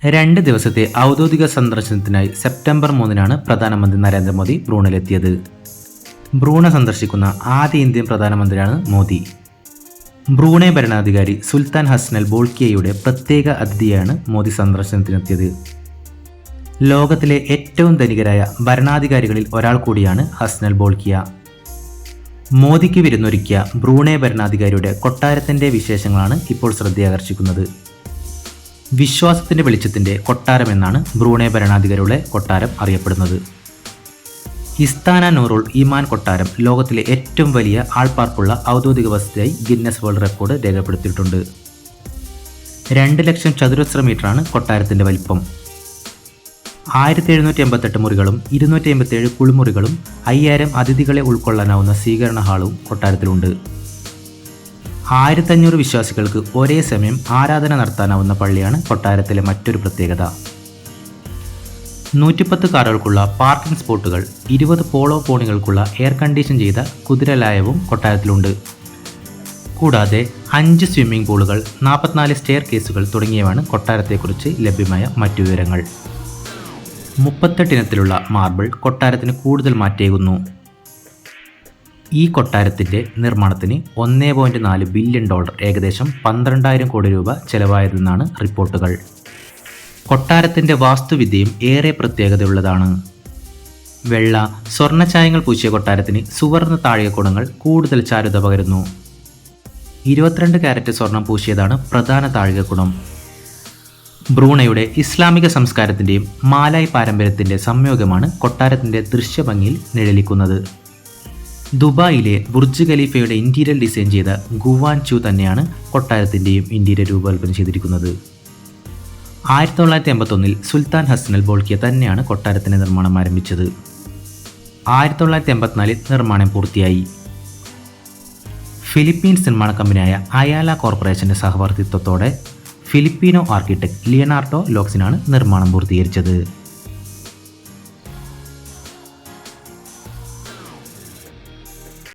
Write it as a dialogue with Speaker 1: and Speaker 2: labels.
Speaker 1: 2 ദിവസത്തെ ഔദ്യോഗിക സന്ദർശനത്തിനായി സെപ്റ്റംബർ 3 പ്രധാനമന്ത്രി നരേന്ദ്രമോദി ബ്രൂണയിലെത്തിയത്. ബ്രൂണ സന്ദർശിക്കുന്ന ആദ്യ ഇന്ത്യൻ പ്രധാനമന്ത്രിയാണ് മോദി. ബ്രൂണൈ ഭരണാധികാരി സുൽത്താൻ ഹസ്നൽ ബോൾക്കിയയുടെ പ്രത്യേക അതിഥിയാണ് മോദി സന്ദർശനത്തിനെത്തിയത്. ലോകത്തിലെ ഏറ്റവും ധനികരായ ഭരണാധികാരികളിൽ ഒരാൾ കൂടിയാണ് ഹസ്നൽ ബോൾക്കിയ. മോദിക്ക് വിരുന്നൊരുക്കിയ ബ്രൂണൈ ഭരണാധികാരിയുടെ കൊട്ടാരത്തിൻ്റെ വിശേഷങ്ങളാണ് ഇപ്പോൾ ശ്രദ്ധയാകർഷിക്കുന്നത്. വിശ്വാസത്തിൻ്റെ വെളിച്ചത്തിൻ്റെ കൊട്ടാരം എന്നാണ് ബ്രൂണൈ ഭരണാധികാരിയുടെ കൊട്ടാരം അറിയപ്പെടുന്നത്. ഇസ്താന നൂറുൽ ഈമാൻ കൊട്ടാരം ലോകത്തിലെ ഏറ്റവും വലിയ ആൾപ്പാർപ്പുള്ള ഔദ്യോഗിക വസതിയായി ഗിന്നസ് വേൾഡ് റെക്കോർഡ് രേഖപ്പെടുത്തിയിട്ടുണ്ട്. 2 ലക്ഷം ചതുരശ്ര മീറ്ററാണ് കൊട്ടാരത്തിൻ്റെ വലിപ്പം. 1788 മുറികളും 257 കുളിമുറികളും 5000 അതിഥികളെ ഉൾക്കൊള്ളാനാവുന്ന സ്വീകരണ ഹാളും കൊട്ടാരത്തിലുണ്ട്. 1500 വിശ്വാസികൾക്ക് ഒരേ സമയം ആരാധന നടത്താനാവുന്ന പള്ളിയാണ് കൊട്ടാരത്തിലെ മറ്റൊരു പ്രത്യേകത. 110 കാറുകൾക്കുള്ള പാർക്കിംഗ് സ്പോട്ടുകൾ, 20 പോളോ പോണികൾക്കുള്ള എയർ കണ്ടീഷൻ ചെയ്ത കുതിരലായവും കൊട്ടാരത്തിലുണ്ട്. കൂടാതെ 5 സ്വിമ്മിംഗ് പൂളുകൾ, 44 സ്റ്റെയർ കേസുകൾ തുടങ്ങിയവയാണ് കൊട്ടാരത്തെക്കുറിച്ച് ലഭ്യമായ മറ്റു വിവരങ്ങൾ. 38 ഇനത്തിലുള്ള മാർബിൾ കൊട്ടാരത്തിന് കൂടുതൽ മാറ്റേകുന്നു. ഈ കൊട്ടാരത്തിൻ്റെ നിർമ്മാണത്തിന് $1.4 ബില്യൺ, ഏകദേശം 12,000 കോടി രൂപ ചെലവായതെന്നാണ് റിപ്പോർട്ടുകൾ. കൊട്ടാരത്തിൻ്റെ വാസ്തുവിദ്യയും ഏറെ പ്രത്യേകതയുള്ളതാണ്. വെള്ള, സ്വർണ്ണ പൂശിയ കൊട്ടാരത്തിന് സുവർണ്ണ താഴികക്കുടങ്ങൾ കൂടുതൽ ചാരുത പകരുന്നു. 22 കാരറ്റ് സ്വർണം പൂശിയതാണ് പ്രധാന താഴികക്കുടം. ബ്രൂണയുടെ ഇസ്ലാമിക സംസ്കാരത്തിൻ്റെയും മാലായ് പാരമ്പര്യത്തിൻ്റെ സംയോഗമാണ് കൊട്ടാരത്തിൻ്റെ ദൃശ്യഭംഗിയിൽ നിഴലിക്കുന്നത്. ദുബായിലെ ബുർജ് ഖലീഫയുടെ ഇൻറ്റീരിയർ ഡിസൈൻ ചെയ്ത ഗുവാൻ ചു തന്നെയാണ് കൊട്ടാരത്തിൻ്റെയും ഇൻറ്റീരിയർ രൂപകൽപ്പന ചെയ്തിരിക്കുന്നത്. 1981 സുൽത്താൻ ഹസ്നൽ ബോൾക്കിയ തന്നെയാണ് കൊട്ടാരത്തിൻ്റെ നിർമ്മാണം ആരംഭിച്ചത്. 1984 നിർമ്മാണം പൂർത്തിയായി. ഫിലിപ്പീൻസ് നിർമ്മാണ കമ്പനിയായ അയാല കോർപ്പറേഷൻ്റെ സഹവർത്തിത്വത്തോടെ ഫിലിപ്പീനോ ആർക്കിടെക്ട് ലിയനാർഡോ ലോക്സിനാണ് നിർമ്മാണം പൂർത്തീകരിച്ചത്.